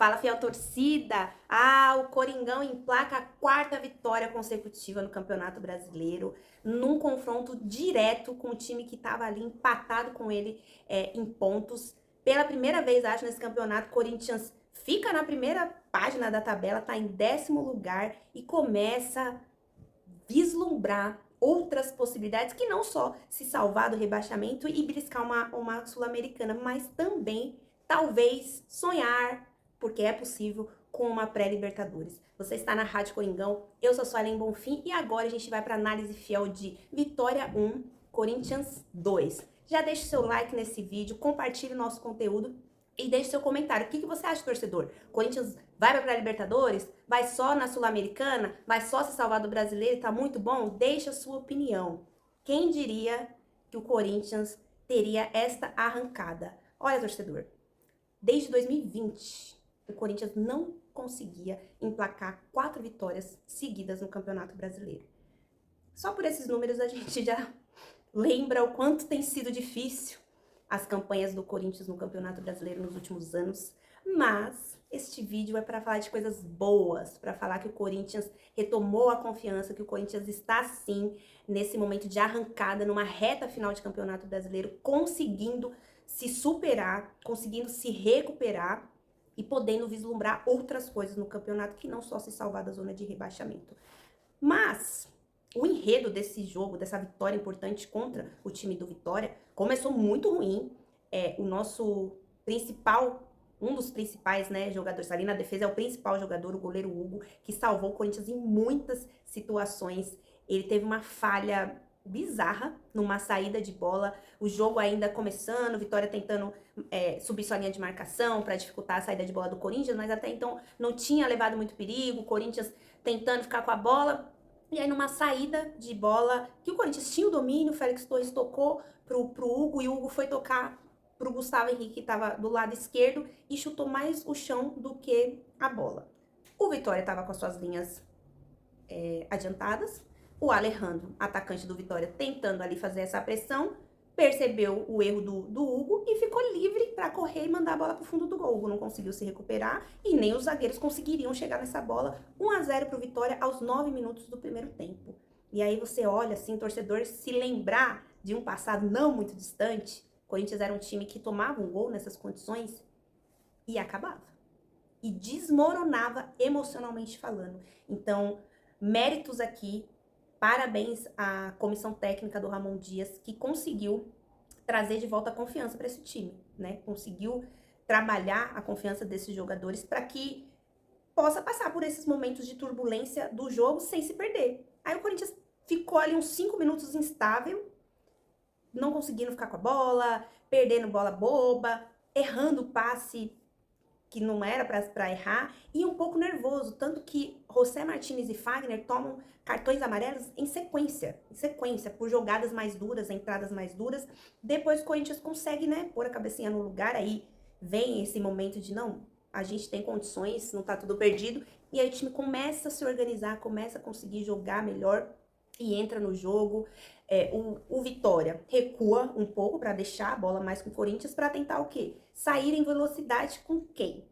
Fala, fiel torcida! Ah, o Coringão emplaca a quarta vitória consecutiva no Campeonato Brasileiro, num confronto direto com o time que estava ali empatado com ele em pontos. Pela primeira vez, acho, nesse campeonato, o Corinthians fica na primeira página da tabela, tá em 10º lugar e começa a vislumbrar outras possibilidades que não só se salvar do rebaixamento e beliscar uma Sul-Americana, mas também talvez sonhar, porque é possível, com uma pré-Libertadores. Você está na Rádio Coringão, eu sou a Suelen Bonfim e agora a gente vai para análise fiel de Vitória 1, Corinthians 2. Já deixe seu like nesse vídeo, compartilhe o nosso conteúdo e deixe seu comentário. O que você acha, torcedor? Corinthians vai para a Libertadores? Vai só na Sul-Americana? Vai só se salvar do brasileiro e tá muito bom? Deixe a sua opinião. Quem diria que o Corinthians teria esta arrancada? Olha, torcedor, desde 2020, o Corinthians não conseguia emplacar 4 vitórias seguidas no Campeonato Brasileiro. Só por esses números a gente já lembra o quanto tem sido difícil as campanhas do Corinthians no Campeonato Brasileiro nos últimos anos, mas este vídeo é para falar de coisas boas, para falar que o Corinthians retomou a confiança, que o Corinthians está sim nesse momento de arrancada, numa reta final de Campeonato Brasileiro, conseguindo se superar, conseguindo se recuperar e podendo vislumbrar outras coisas no campeonato que não só se salvar da zona de rebaixamento. Mas o enredo desse jogo, dessa vitória importante contra o time do Vitória, começou muito ruim. O nosso principal, um dos principais, né, jogadores ali na defesa é o principal jogador, o goleiro Hugo, que salvou o Corinthians em muitas situações. Ele teve uma falha bizarra numa saída de bola, o jogo ainda começando, Vitória tentando subir sua linha de marcação para dificultar a saída de bola do Corinthians, mas até então não tinha levado muito perigo, o Corinthians tentando ficar com a bola. E aí, numa saída de bola, que o Corinthians tinha o domínio, o Félix Torres tocou pro Hugo, e o Hugo foi tocar pro Gustavo Henrique, que estava do lado esquerdo, e chutou mais o chão do que a bola. O Vitória estava com as suas linhas adiantadas, o Alejandro, atacante do Vitória, tentando ali fazer essa pressão, percebeu o erro do Hugo e ficou livre para correr e mandar a bola pro fundo do gol. O Hugo não conseguiu se recuperar e nem os zagueiros conseguiriam chegar nessa bola. 1-0 pro Vitória aos 9 minutos do primeiro tempo. E aí você olha assim, torcedor, se lembrar de um passado não muito distante, o Corinthians era um time que tomava um gol nessas condições e acabava. E desmoronava emocionalmente falando. Então, méritos aqui. Parabéns à comissão técnica do Ramon Dias, que conseguiu trazer de volta a confiança para esse time, né? Conseguiu trabalhar a confiança desses jogadores para que possa passar por esses momentos de turbulência do jogo sem se perder. Aí o Corinthians ficou ali uns 5 minutos instável, não conseguindo ficar com a bola, perdendo bola boba, errando passe que não era para errar, e um pouco nervoso, tanto que José Martínez e Fagner tomam cartões amarelos em sequência, por jogadas mais duras, entradas mais duras. Depois o Corinthians consegue, né, pôr a cabecinha no lugar, aí vem esse momento de, não, a gente tem condições, não tá tudo perdido, e aí o time começa a se organizar, começa a conseguir jogar melhor, e entra no jogo. O Vitória recua um pouco para deixar a bola mais com o Corinthians para tentar o quê? Sair em velocidade com quem?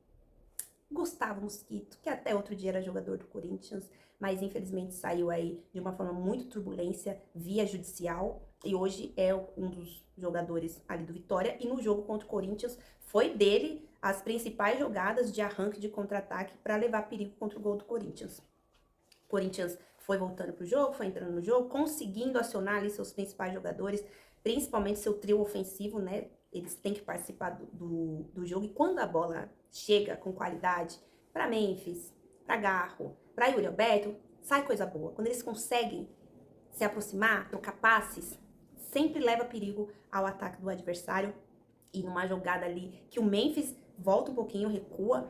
Gustavo Mosquito, que até outro dia era jogador do Corinthians, mas infelizmente saiu aí de uma forma muito turbulência via judicial e hoje é um dos jogadores ali do Vitória. E no jogo contra o Corinthians foi dele as principais jogadas de arranque de contra-ataque para levar perigo contra o gol do Corinthians. O Corinthians foi voltando pro jogo, foi entrando no jogo, conseguindo acionar ali seus principais jogadores, principalmente seu trio ofensivo, né? Eles têm que participar do jogo. E quando a bola chega com qualidade para Memphis, para Garro, para Yuri Alberto, sai coisa boa. Quando eles conseguem se aproximar, trocar passes, sempre leva perigo ao ataque do adversário. E numa jogada ali que o Memphis volta um pouquinho, recua,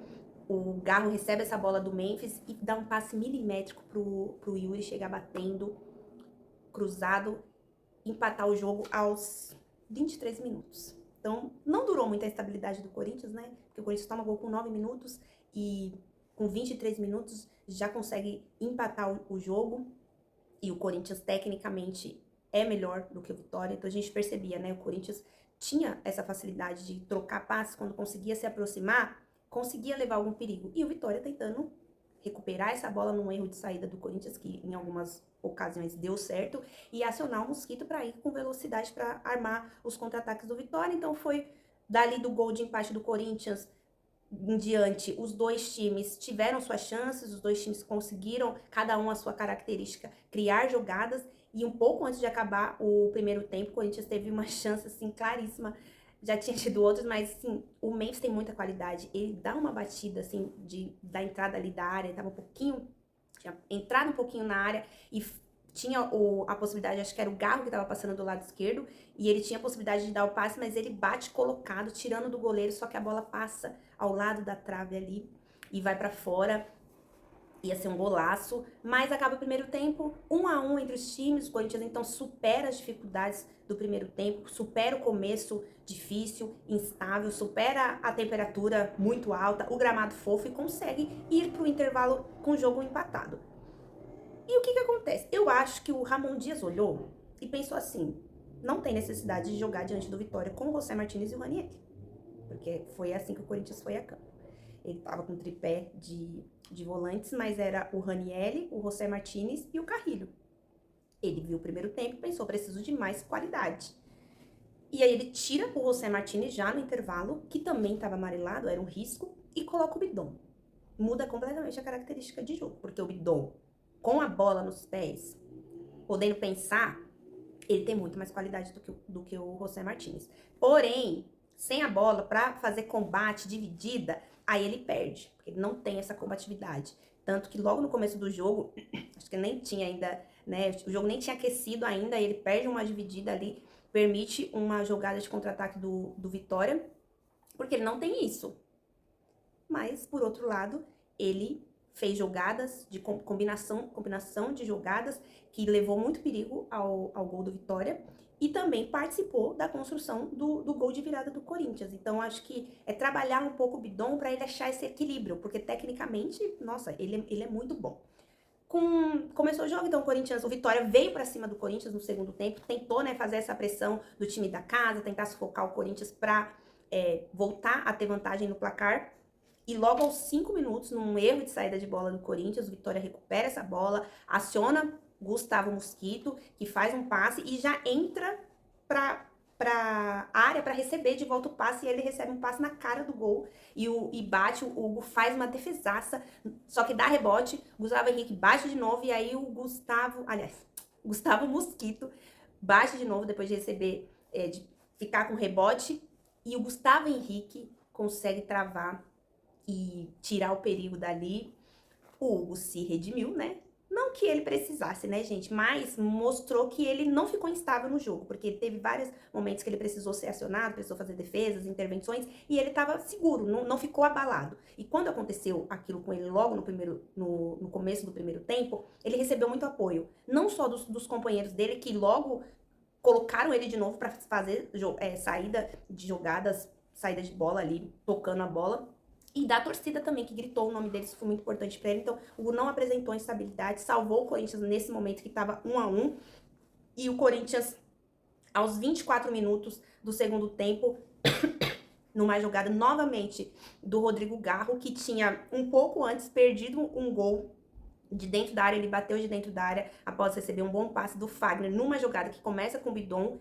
o Garro recebe essa bola do Memphis e dá um passe milimétrico pro Yuri chegar batendo, cruzado, empatar o jogo aos 23 minutos. Então, não durou muito a estabilidade do Corinthians, né? Porque o Corinthians toma gol com 9 minutos e com 23 minutos já consegue empatar o jogo. E o Corinthians, tecnicamente, é melhor do que o Vitória. Então, a gente percebia, né? O Corinthians tinha essa facilidade de trocar passes quando conseguia se aproximar, conseguia levar algum perigo. E o Vitória tentando recuperar essa bola num erro de saída do Corinthians, que em algumas ocasiões deu certo, e acionar o Mosquito para ir com velocidade para armar os contra-ataques do Vitória. Então foi dali do gol de empate do Corinthians em diante, os dois times tiveram suas chances, os dois times conseguiram, cada um a sua característica, criar jogadas, e um pouco antes de acabar o primeiro tempo, o Corinthians teve uma chance, assim, claríssima, já tinha tido outros, mas, assim, o Memphis tem muita qualidade, ele dá uma batida, assim, da entrada ali da área, ele tava um pouquinho, tinha entrado um pouquinho na área, e tinha a possibilidade, acho que era o Garro que estava passando do lado esquerdo, e ele tinha a possibilidade de dar o passe, mas ele bate colocado, tirando do goleiro, só que a bola passa ao lado da trave ali e vai para fora. Ia ser um golaço, mas acaba o primeiro tempo 1-1 entre os times. O Corinthians então supera as dificuldades do primeiro tempo, supera o começo difícil, instável, supera a temperatura muito alta, o gramado fofo e consegue ir para o intervalo com o jogo empatado. E o que acontece? Eu acho que o Ramon Dias olhou e pensou assim, não tem necessidade de jogar diante do Vitória com o José Martínez e o Ranieri, porque foi assim que o Corinthians foi a campo. Ele tava com tripé de volantes, mas era o Ranieri, o José Martínez e o Carrilho. Ele viu o primeiro tempo e pensou, preciso de mais qualidade. E aí ele tira o José Martínez já no intervalo, que também estava amarelado, era um risco, e coloca o Bidon. Muda completamente a característica de jogo, porque o Bidon, com a bola nos pés, podendo pensar, ele tem muito mais qualidade do que o José Martínez. Porém, sem a bola, para fazer combate, dividida, aí ele perde, porque ele não tem essa combatividade. Tanto que logo no começo do jogo, acho que nem tinha ainda, né, o jogo nem tinha aquecido ainda, ele perde uma dividida ali, permite uma jogada de contra-ataque do Vitória, porque ele não tem isso. Mas, por outro lado, ele fez jogadas de combinação de jogadas que levou muito perigo ao gol do Vitória e também participou da construção do gol de virada do Corinthians. Então, acho que é trabalhar um pouco o Bidon para ele achar esse equilíbrio, porque tecnicamente, nossa, ele é muito bom. Começou o jogo, então o Vitória veio para cima do Corinthians no segundo tempo, tentou, né, fazer essa pressão do time da casa, tentar sufocar o Corinthians para voltar a ter vantagem no placar. E logo aos 5 minutos, num erro de saída de bola do Corinthians, o Vitória recupera essa bola, aciona Gustavo Mosquito, que faz um passe e já entra pra área para receber de volta o passe, e ele recebe um passe na cara do gol e bate, o Hugo faz uma defesaça, só que dá rebote, Gustavo Henrique bate de novo, e aí o Gustavo Mosquito bate de novo depois de receber, de ficar com rebote, e o Gustavo Henrique consegue travar e tirar o perigo dali. O Hugo se redimiu, né? Não que ele precisasse, né, gente? Mas mostrou que ele não ficou instável no jogo, porque teve vários momentos que ele precisou ser acionado, precisou fazer defesas, intervenções, e ele estava seguro, não ficou abalado. E quando aconteceu aquilo com ele logo no começo do primeiro tempo, ele recebeu muito apoio. Não só dos companheiros dele, que logo colocaram ele de novo para fazer saída de jogadas, saída de bola ali, tocando a bola, e da torcida também, que gritou o nome dele, isso foi muito importante para ele. Então, o Hugo não apresentou instabilidade, salvou o Corinthians nesse momento que estava 1-1. E o Corinthians, aos 24 minutos do segundo tempo, numa jogada novamente do Rodrigo Garro, que tinha um pouco antes perdido um gol de dentro da área, ele bateu de dentro da área após receber um bom passe do Fagner, numa jogada que começa com o Bidon,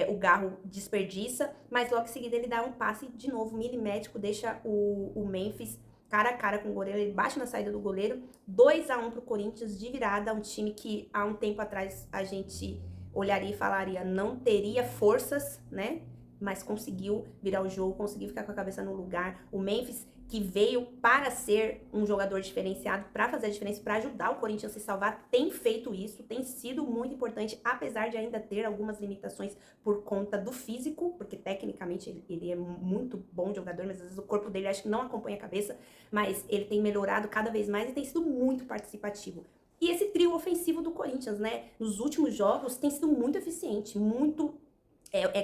o Garro desperdiça, mas logo em seguida ele dá um passe de novo milimétrico, deixa o Memphis cara a cara com o goleiro, ele bate na saída do goleiro, 2-1 pro Corinthians de virada, um time que há um tempo atrás a gente olharia e falaria não teria forças, né? Mas conseguiu virar o jogo, conseguiu ficar com a cabeça no lugar. O Memphis, que veio para ser um jogador diferenciado, para fazer a diferença, para ajudar o Corinthians a se salvar, tem feito isso, tem sido muito importante, apesar de ainda ter algumas limitações por conta do físico, porque tecnicamente ele é muito bom jogador, mas às vezes o corpo dele acho que não acompanha a cabeça, mas ele tem melhorado cada vez mais e tem sido muito participativo. E esse trio ofensivo do Corinthians, né, nos últimos jogos tem sido muito eficiente, muito...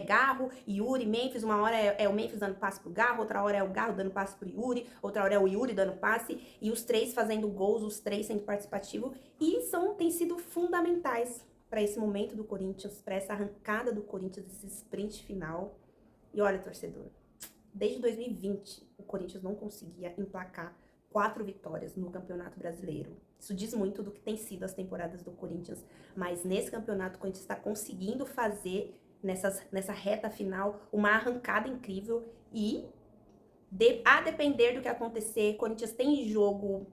Garro, Yuri, Memphis, uma hora é o Memphis dando passe pro Garro, outra hora é o Garro dando passe pro Yuri, outra hora é o Yuri dando passe, e os três fazendo gols, os três sendo participativos, e têm sido fundamentais para esse momento do Corinthians, para essa arrancada do Corinthians, esse sprint final. E olha, torcedor, Desde 2020, o Corinthians não conseguia emplacar 4 vitórias no Campeonato Brasileiro. Isso diz muito do que tem sido as temporadas do Corinthians, mas nesse campeonato o Corinthians está conseguindo fazer, nessa reta final, uma arrancada incrível e, a depender do que acontecer, o Corinthians tem jogo,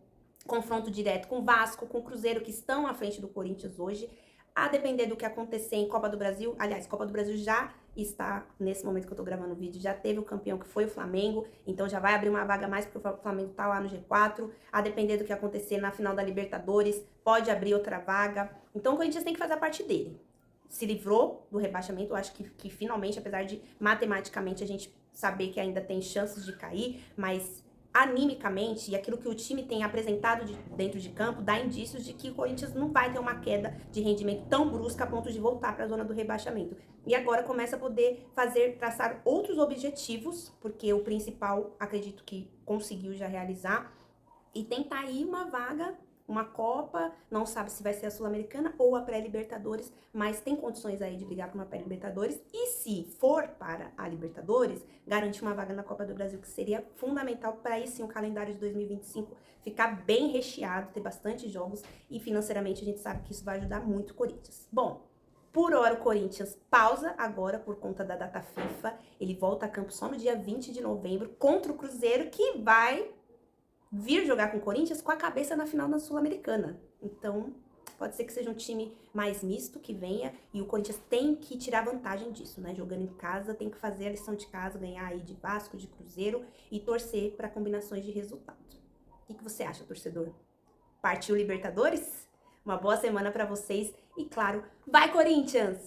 confronto direto com o Vasco, com o Cruzeiro, que estão à frente do Corinthians hoje. A depender do que acontecer em Copa do Brasil, aliás, Copa do Brasil já está, nesse momento que eu tô gravando o vídeo, já teve o campeão que foi o Flamengo, então já vai abrir uma vaga a mais porque o Flamengo tá lá no G4. A depender do que acontecer na final da Libertadores, pode abrir outra vaga. Então o Corinthians tem que fazer a parte dele. Se livrou do rebaixamento, eu acho que finalmente, apesar de matematicamente a gente saber que ainda tem chances de cair, mas animicamente, e aquilo que o time tem apresentado dentro de campo, dá indícios de que o Corinthians não vai ter uma queda de rendimento tão brusca a ponto de voltar para a zona do rebaixamento. E agora começa a poder traçar outros objetivos, porque o principal, acredito que conseguiu já realizar, e tentar aí uma vaga, uma Copa, não sabe se vai ser a Sul-Americana ou a pré-Libertadores, mas tem condições aí de brigar por uma pré-Libertadores. E se for para a Libertadores, garantir uma vaga na Copa do Brasil, que seria fundamental para aí sim o calendário de 2025 ficar bem recheado, ter bastante jogos, e financeiramente a gente sabe que isso vai ajudar muito o Corinthians. Bom, por hora o Corinthians pausa agora por conta da data FIFA, ele volta a campo só no dia 20 de novembro contra o Cruzeiro, que vai vir jogar com o Corinthians com a cabeça na final da Sul-Americana. Então, pode ser que seja um time mais misto que venha, e o Corinthians tem que tirar vantagem disso, né? Jogando em casa, tem que fazer a lição de casa, ganhar aí de Vasco, de Cruzeiro e torcer para combinações de resultado. O que você acha, torcedor? Partiu Libertadores? Uma boa semana para vocês e, claro, vai Corinthians!